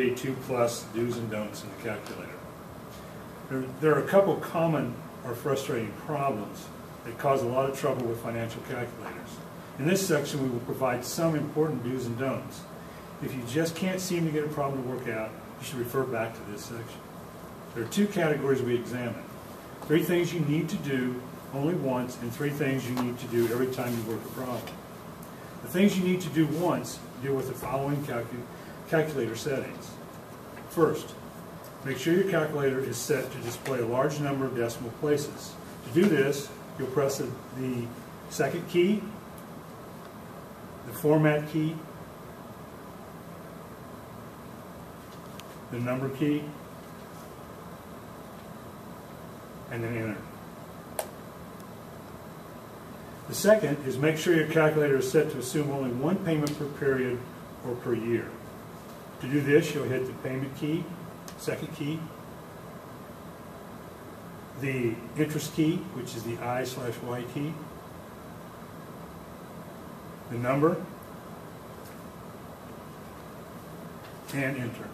BA2 Plus do's and don'ts in the calculator. There are a couple common or frustrating problems that cause a lot of trouble with financial calculators. In this section, we will provide some important do's and don'ts. If you just can't seem to get a problem to work out, you should refer back to this section. There are two categories we examine. 3 things you need to do only once, and 3 things you need to do every time you work a problem. The things you need to do once deal with the following calculator settings. First, make sure your calculator is set to display a large number of decimal places. To do this, you'll press the second key, the format key, the number key, and then enter. The second is make sure your calculator is set to assume only one payment per period or per year. To do this, you'll hit the payment key, second key, the interest key, which is the I/Y key, the number, and enter.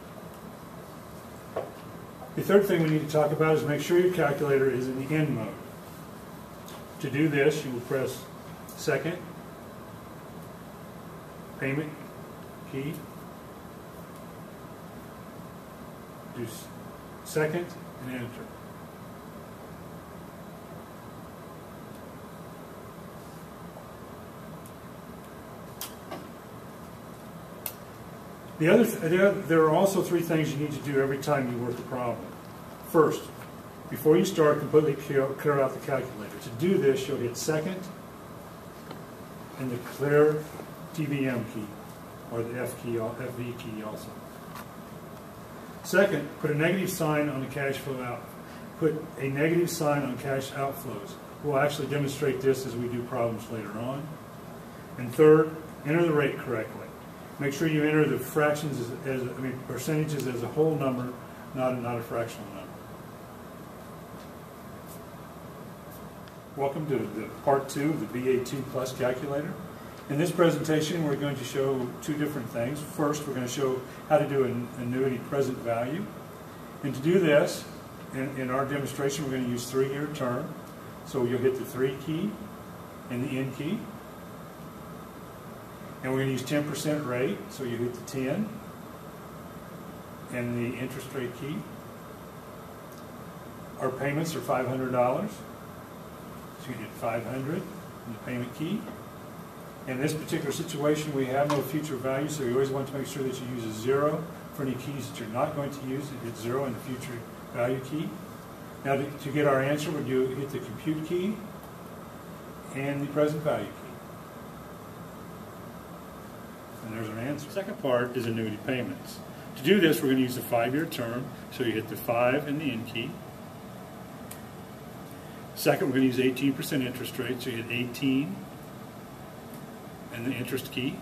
The third thing we need to talk about is make sure your calculator is in the end mode. To do this, you will press second, payment key, do second, and enter. There are also 3 things you need to do every time you work a problem. First, before you start, completely clear out the calculator. To do this, you'll hit second and the clear TVM key, or the FV key also. Second, put a negative sign on the cash flow out. Put a negative sign on cash outflows. We'll actually demonstrate this as we do problems later on. And third, enter the rate correctly. Make sure you enter the fractions percentages as a whole number, not a fractional number. Welcome to the part 2 of the BA2 Plus calculator. In this presentation, we're going to show 2 different things. First, we're going to show how to do an annuity present value. And to do this, in our demonstration, we're going to use 3-year term. So you'll hit the 3 key and the N key. And we're going to use 10% rate, so you hit the 10 and the interest rate key. Our payments are $500, so you hit 500 and the payment key. In this particular situation, we have no future value, so you always want to make sure that you use a 0 for any keys that you're not going to use. You hit 0 in the future value key. Now to get our answer, we'll hit the compute key and the present value key. And there's our answer. The second part is annuity payments. To do this, we're going to use the 5-year term, so you hit the 5 and the N key. Second, we're going to use 18% interest rate, so you hit 18 and the interest key.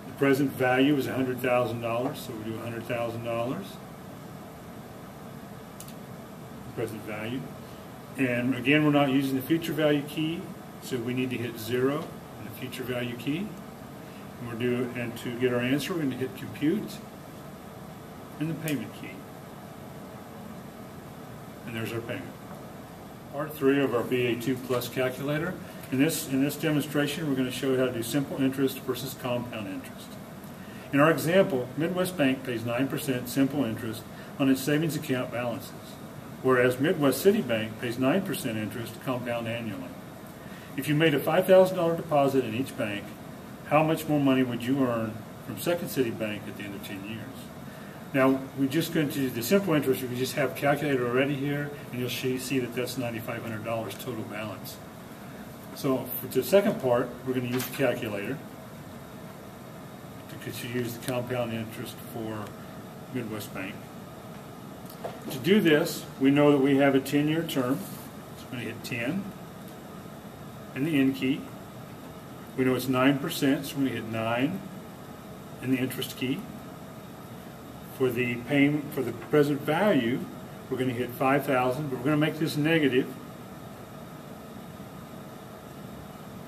The present value is $100,000, so we do $100,000. Present value. And again, we're not using the future value key, so we need to hit 0 in the future value key. And to get our answer, we're going to hit compute and the payment key. And there's our payment. Part 3 of our BA2 Plus calculator. In this demonstration, we're going to show you how to do simple interest versus compound interest. In our example, Midwest Bank pays 9% simple interest on its savings account balances, whereas Midwest City Bank pays 9% interest compound annually. If you made a $5,000 deposit in each bank, how much more money would you earn from Second City Bank at the end of 10 years? Now, we're just going to do the simple interest. We just have calculator already here, and you'll see that that's $9,500 total balance. So for the second part, we're going to use the calculator to use the compound interest for Midwest Bank. To do this, we know that we have a 10-year term. So I'm going to hit 10 and the N key. We know it's 9%, so we're going to hit 9 and the interest key. For the present value, we're going to hit 5,000, but we're going to make this negative.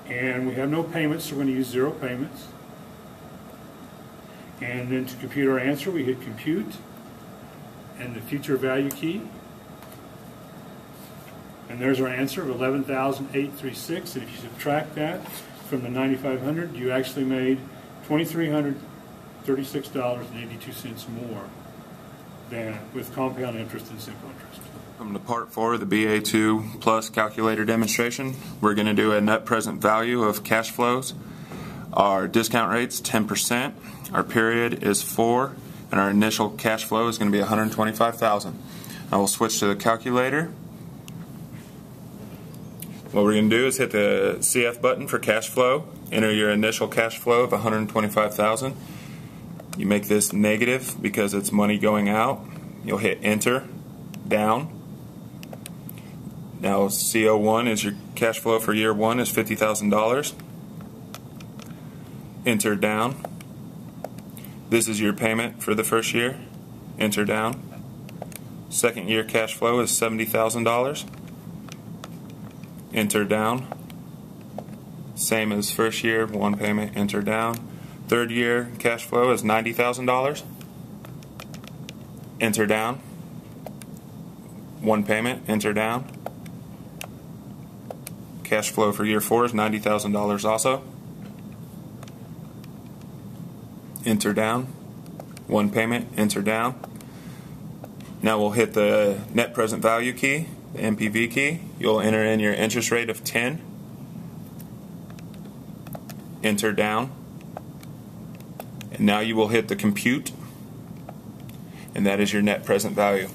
And we have no payments, so we're going to use 0 payments. And then to compute our answer, we hit compute and the future value key. And there's our answer of $11,836. And if you subtract that from the $9,500, you actually made $2,336.82 more than with compound interest and simple interest. Welcome to part 4 of the BA2 Plus calculator demonstration. We're going to do a net present value of cash flows. Our discount rate's 10%, our period is 4, and our initial cash flow is going to be $125,000. I will switch to the calculator. What we're going to do is hit the CF button for cash flow, enter your initial cash flow of $125,000. You make this negative because it's money going out. You'll hit enter, down. Now CO1 is your cash flow for year 1 is $50,000. Enter down. This is your payment for the first year. Enter down. Second year cash flow is $70,000. Enter down. Same as first year, 1 payment, enter down. Third year cash flow is $90,000. Enter down. 1 payment, enter down. Cash flow for year 4 is $90,000 also. Enter down. 1 payment, enter down. Now we'll hit the net present value key, the NPV key. You'll enter in your interest rate of 10. Enter down. And now you will hit the compute, and that is your net present value.